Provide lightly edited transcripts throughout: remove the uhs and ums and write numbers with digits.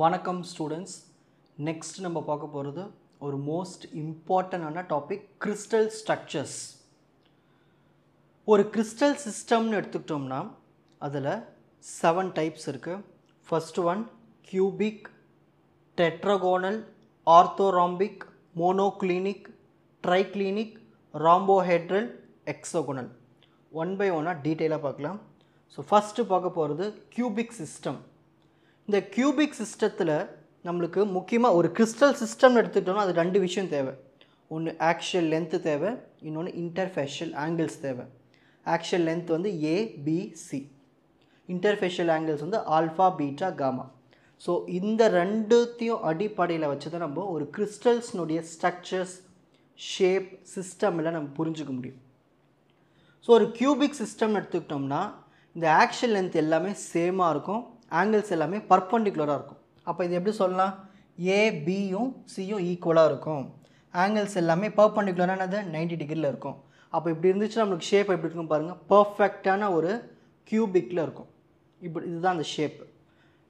வணக்கம் students. Next நம்ம பார்க்க போகிறது ஒரு மோஸ்ட் இம்பார்ட்டண்டான டாபிக், கிறிஸ்டல் ஸ்ட்ரக்சர்ஸ். ஒரு கிறிஸ்டல் சிஸ்டம்னு எடுத்துக்கிட்டோம்னா அதில் 7 டைப்ஸ் இருக்குது. First one cubic, tetragonal, orthorhombic, monoclinic, triclinic, rhombohedral, hexagonal. One by ஒன்னாக டீட்டெயிலாக பார்க்கலாம். ஸோ ஃபஸ்ட்டு பார்க்க போகிறது கியூபிக் சிஸ்டம். இந்த கியூபிக் சிஸ்டத்தில் நம்மளுக்கு முக்கியமாக ஒரு கிறிஸ்டல் சிஸ்டம்னு எடுத்துக்கிட்டோம்னா அது 2 விஷயம் தேவை. ஒன்று ஆக்ஷியல் லென்த்து தேவை, இன்னொன்று இன்டர்ஃபேஷியல் ஆங்கிள்ஸ் தேவை. ஆக்ஷியல் லென்த் வந்து ஏபிசி, இன்டர்ஃபேஷியல் ஆங்கிள்ஸ் வந்து ஆல்ஃபா பீட்டா காமா. ஸோ இந்த ரெண்டுத்தையும் அடிப்படையில் வச்சு தான் நம்ம ஒரு கிறிஸ்டல்ஸ்னுடைய ஸ்ட்ரக்சர்ஸ், ஷேப், சிஸ்டமில் நம்ம புரிஞ்சுக்க முடியும். ஸோ ஒரு கியூபிக் சிஸ்டம் எடுத்துக்கிட்டோம்னா இந்த ஆக்ஷியல் லென்த் எல்லாமே சேமாக இருக்கும், ஆங்கிள்ஸ் எல்லாமே பர்பண்டிகுலராக இருக்கும். அப்போ இது எப்படி சொல்லலாம்? ஏபியும் சியும் ஈக்குவலாக இருக்கும், ஆங்கிள்ஸ் எல்லாமே பர்பண்டிகுலரானது 90 டிகிரியில் இருக்கும். அப்போ இப்படி இருந்துச்சுன்னா நம்மளுக்கு ஷேப் எப்படி இருக்கும் பாருங்கள், பர்ஃபெக்டான ஒரு கியூபிக்கில் இருக்கும். இப்படி இதுதான் அந்த ஷேப்.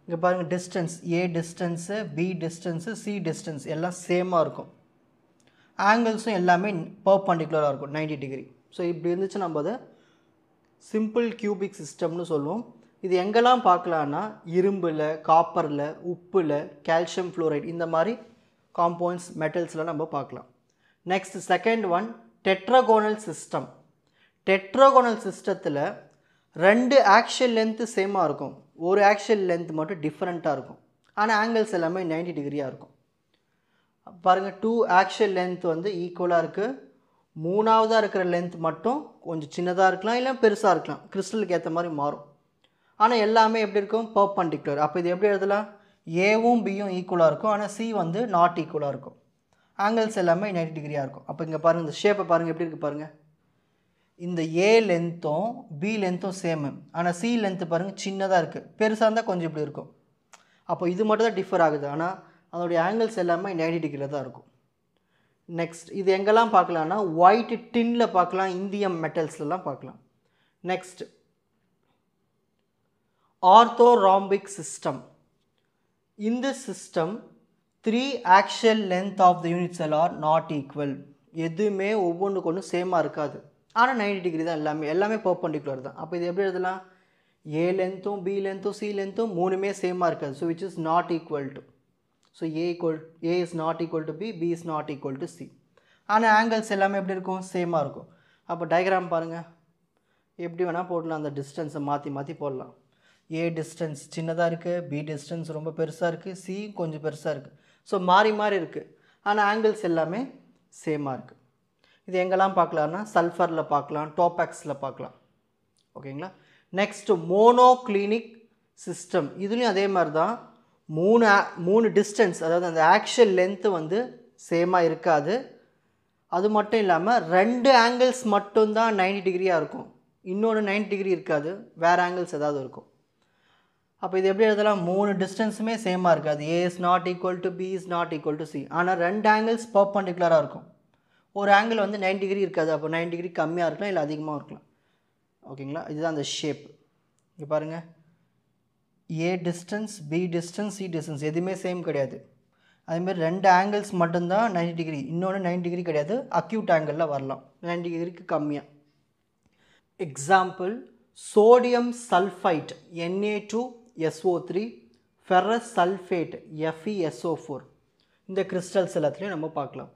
இங்கே பாருங்கள், distance A distance, B distance, C distance எல்லாம் சேமாக இருக்கும், ஆங்கிள்ஸும் எல்லாமே பர்பண்டிகுலராக இருக்கும் 90 டிகிரி. ஸோ இப்படி இருந்துச்சு நம்ம அதை சிம்பிள் கியூபிக் சிஸ்டம்னு சொல்லுவோம். இது எங்கெல்லாம் பார்க்கலான்னா இரும்பில், காப்பரில், உப்பில், கால்சியம் ஃப்ளோரைட் இந்த மாதிரி காம்பவுண்ட்ஸ், மெட்டல்ஸ்லாம் நம்ம பார்க்கலாம். Next second one tetragonal system. Tetragonal சிஸ்டத்தில் 2 ஆக்ஷியல் லென்த்து சேமாக இருக்கும், ஒரு ஆக்ஷியல் லென்த் மட்டும் டிஃப்ரெண்ட்டாக இருக்கும், ஆனால் ஆங்கிள்ஸ் எல்லாமே 90 டிகிரியாக இருக்கும். பாருங்கள், 2 ஆக்ஷியல் லென்த் வந்து ஈக்குவலாக இருக்குது, மூணாவதாக இருக்கிற லென்த் மட்டும் கொஞ்சம் சின்னதாக இருக்கலாம், இல்லை பெருசாக இருக்கலாம், கிறிஸ்டலுக்கு ஏற்ற மாதிரி மாறும். ஆனால் எல்லாமே எப்படி இருக்கும்? பர்பண்டிகுலர். அப்போ இது எப்படி எழுதலாம்? ஏவும் பியும் ஈக்குவலாக இருக்கும், ஆனால் சி வந்து நாட் ஈக்குவலாக இருக்கும், ஆங்கிள்ஸ் எல்லாமே 90 டிகிரியாக இருக்கும். அப்போ இங்கே பாருங்கள், இந்த ஷேப்பை பாருங்கள் எப்படி இருக்குது பாருங்கள். இந்த ஏ லென்த்தும் பி லென்த்தும் சேமு, ஆனால் சி லென்த்து பாருங்கள் சின்னதாக இருக்குது, பெருசாக இருந்தால் கொஞ்சம் இப்படி இருக்கும். அப்போ இது மட்டும் தான் டிஃபர் ஆகுது, ஆனால் அதோடைய ஆங்கிள்ஸ் எல்லாமே 90 டிகிரியில் தான் இருக்கும். நெக்ஸ்ட் இது எங்கெல்லாம் பார்க்கலான்னா ஒயிட் டின்னில் பார்க்கலாம், இந்தியம் மெட்டல்ஸ்லாம் பார்க்கலாம். Next orthorhombic system. In this system 3 axial length of the unit cell are not equal. எதுவுமே ஒவ்வொன்றுக்கு ஒன்று சேமாக இருக்காது, ஆனால் 90 டிகிரி தான் எல்லாமே பர்பண்டிகுலர் தான். அப்போ இது எப்படி எழுதலாம்? ஏ லென்த்தும் பி லென்த்தும் சி லென்த்தும் மூணுமே சேமாக இருக்காது. So which is not equal to, so A is not equal to B, B is not equal to C. ஆனால் ஆங்கிள்ஸ் எல்லாமே எப்படி இருக்கும்? சேமாக இருக்கும். அப்போ டயக்ராம் பாருங்கள், எப்படி வேணால் போடலாம், அந்த டிஸ்டன்ஸை மாற்றி மாற்றி போடலாம். ஏ டிஸ்டன்ஸ் சின்னதாக இருக்குது, பி டிஸ்டன்ஸ் ரொம்ப பெருசாக இருக்குது, சி கொஞ்சம் பெருசாக இருக்குது. ஸோ மாறி மாறி இருக்குது, ஆனால் ஆங்கிள்ஸ் எல்லாமே சேமாக இருக்குது. இது எங்கெல்லாம் பார்க்கலான்னா சல்ஃபரில் பார்க்கலாம், டோபாக்ஸில் பார்க்கலாம். ஓகேங்களா? Next monoclinic system. இதுலேயும் அதே மாதிரி தான், மூணு டிஸ்டன்ஸ், அதாவது அந்த ஆக்ஷியல் லென்த்து வந்து சேமாக இருக்காது. அது மட்டும் இல்லாமல் 2 ஆங்கிள்ஸ் மட்டும்தான் 90 டிகிரியாக இருக்கும், இன்னொன்று 90 டிகிரி இருக்காது, வேறு ஆங்கிள்ஸ் ஏதாவது இருக்கும். அப்போ இது எப்படி எழுதலாம்? 3 டிஸ்டன்ஸுமே சேமாக இருக்காது, A is not equal to B is not equal to C, ஆனால் 2 ஆங்கிள்ஸ் பர்பண்டிகுலராக இருக்கும். ஒரு ஆங்கிள் வந்து 90 டிகிரி இருக்காது, அப்போ 90 டிகிரி கம்மியாக இருக்கலாம், இல்லை அதிகமாக இருக்கலாம். ஓகேங்களா? இதுதான் அந்த ஷேப். இங்கே பாருங்கள், A distance, B distance, C distance எதுவுமே சேம் கிடையாது. அதேமாதிரி 2 ஆங்கிள்ஸ் மட்டும்தான் 90 டிகிரி, இன்னொன்று 90 டிகிரி கிடையாது, அக்யூட் ஆங்கிளில் வரலாம், 90 டிகிரிக்கு கம்மியாக. Example sodium sulphide Na2SO3, ferrous sulphate FeSO4. இந்த கிறிஸ்டல்ஸ் எல்லாத்துலேயும் நம்ம பார்க்கலாம்.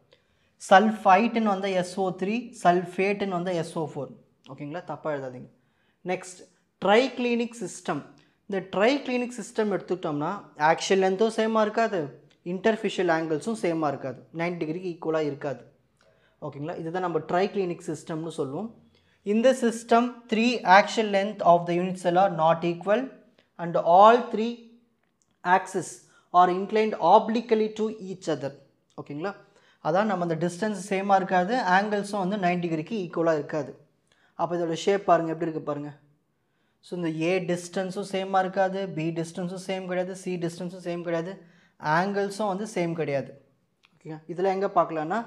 சல்ஃபைட்டுன்னு வந்தால் SO3, சல்ஃபேட்டுன்னு வந்தால் SO4. ஓகேங்களா? தப்பாக எழுதாதீங்க. Next triclinic system. இந்த ட்ரைக்ளினிக் சிஸ்டம் எடுத்துக்கிட்டோம்னா ஆக்ஷியல் லென்த்தும் சேமாக இருக்காது, இன்டர்ஃபிஷியல் ஆங்கிள்ஸும் சேமாக இருக்காது, 90 டிகிரிக்கு ஈக்குவலாக இருக்காது. ஓகேங்களா? இதுதான் நம்ம ட்ரைக்ளினிக் சிஸ்டம்னு சொல்லுவோம். In the system 3 axial length of the unit cell are not equal and all 3 axes are inclined obliquely to each other. ஓகேங்களா? அதான் நம்ம அந்த டிஸ்டன்ஸ் சேமாக இருக்காது, ஆங்கிள்ஸும் வந்து 90 டிகிரிக்கு ஈக்குவலாக இருக்காது. அப்போ இதோட ஷேப் பாருங்கள் எப்படி இருக்குது பாருங்கள். ஸோ இந்த ஏ டிஸ்டன்ஸும் சேமாக இருக்காது, பி டிஸ்டன்ஸும் சேம் கிடையாது, சி டிஸ்டன்ஸும் சேம் கிடையாது, ஆங்கிள்ஸும் வந்து சேம் கிடையாது. ஓகேங்களா? இதில் எங்கே பார்க்கலான்னா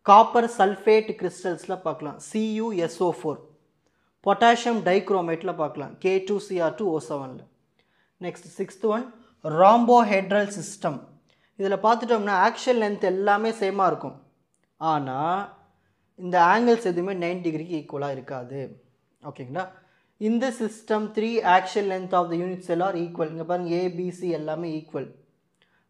காப்பர் சல்ஃபேட் கிறிஸ்டல்ஸில் பார்க்கலாம், CuSO4. பொட்டாசியம் டைக்ரோமேட்டில் பார்க்கலாம், K2Cr2O7. Next 6th one rhombohedral system. இதில் பார்த்துட்டோம்னா ஆக்ஷன் லென்த் எல்லாமே சேமாக இருக்கும், ஆனால் இந்த ஆங்கிள்ஸ் எதுவுமே 90 டிகிரிக்கு ஈக்குவலாக இருக்காது. ஓகேங்களா. இந்த system 3 action length of the unit cell are equal. இங்கே பாருங்கள் ஏபிசி எல்லாமே ஈக்குவல்,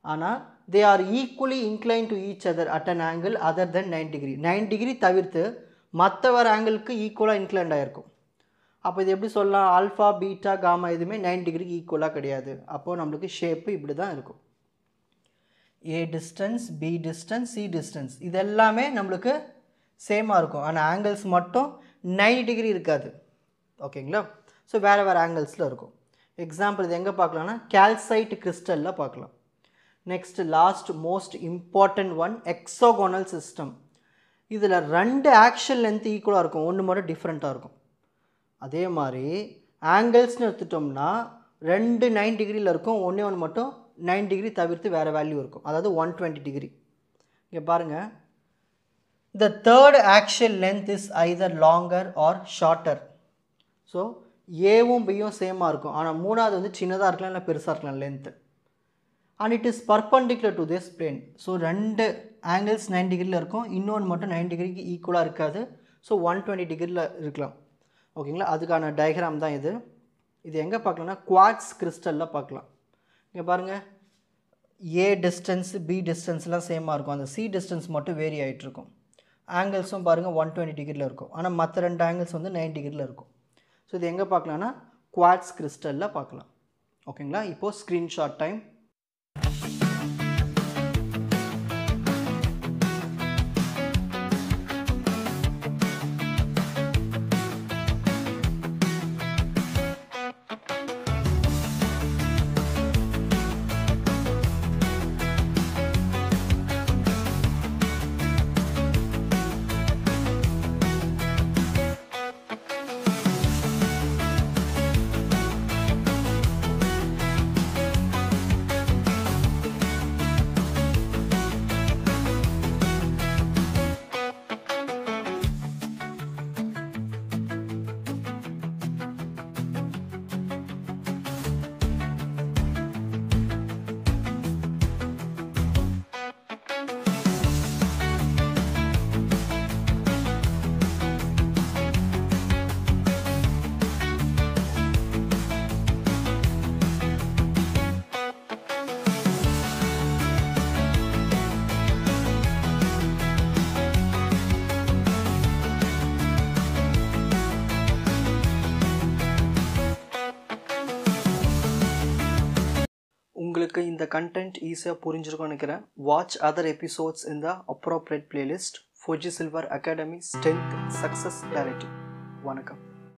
ஆனால் they are equally inclined to each other at an angle other than 90 degree. 90 degree தவிர்த்து மற்ற வர ஆங்கிளுக்கு ஈக்குவலாக இன்க்ளைண்ட் ஆகிருக்கும். அப்போ இது எப்படி சொல்லலாம், ஆல்ஃபா பீட்டா காமா எதுவுமே 90 டிகிரிக்கு ஈக்குவலாக கிடையாது. அப்போது நம்மளுக்கு ஷேப்பு இப்படி தான் இருக்கும். A distance, B distance, C distance இது எல்லாமே நம்மளுக்கு சேமாக இருக்கும், ஆனால் ஆங்கிள்ஸ் மட்டும் 90 டிகிரி இருக்காது. ஓகேங்களா. ஸோ வேறு வேறு ஆங்கிள்ஸில் இருக்கும். எக்ஸாம்பிள் இது எங்கே பார்க்கலாம்னா கால்சைட் கிறிஸ்டலில் பார்க்கலாம். Next last most important one hexagonal system. இதில் 2 ஆக்ஷன் லென்த் ஈக்குவலாக இருக்கும், ஒன்று மட்டும் டிஃப்ரெண்ட்டாக இருக்கும். அதே மாதிரி ஆங்கிள்ஸ்னு எடுத்துட்டோம்னா 2 90 டிகிரியில் இருக்கும், ஒன்று மட்டும் 90 டிகிரி தவிர்த்து வேறு வேல்யூ இருக்கும், அதாவது 120 டிகிரி. இங்கே பாருங்கள், the third axial length is either longer or shorter. So ஏவும் பியும் சேமாக இருக்கும், ஆனால் மூணாவது வந்து சின்னதாக இருக்கலாம் இல்லை பெருசாக இருக்கலாம் length. And it is perpendicular to this plane. So 2 angles 90 டிகிரியில் இருக்கும், இன்னொன்று மட்டும் 90 டிகிரிக்கு ஈக்குவலாக இருக்காது. ஸோ 120 டிகிரியில் இருக்கலாம். ஓகேங்களா. அதுக்கான டயக்ராம் தான் இது. இது எங்கே பார்க்கலாம்னா குவார்ட்ஸ் கிறிஸ்டலில் பார்க்கலாம். இங்கே பாருங்கள், ஏ டிஸ்டன்ஸ் பி டிஸ்டன்ஸ்லாம் சேமாக இருக்கும், அந்த சி டிஸ்டன்ஸ் மட்டும் வேரி ஆகிட்டுருக்கும். ஆங்கிள்ஸும் பாருங்கள் 120 டிகிரியில் இருக்கும், ஆனால் மற்ற 2 ஆங்கிள்ஸ் வந்து 90 டிகிரியில் இருக்கும். ஸோ இது எங்கே பார்க்கலான்னா குவார்ட்ஸ் கிறிஸ்டலில் பார்க்கலாம். ஓகேங்களா. இப்போது ஸ்க்ரீன்ஷாட் டைம். உங்களுக்கு இந்த கண்டென்ட் ஈஸியாக புரிஞ்சிருக்கும்னு நினைக்கிறேன். வாட்ச் அதர் எபிசோட்ஸ் இன் த appropriate playlist. Fuji silver academy strength success clarity. வணக்கம்.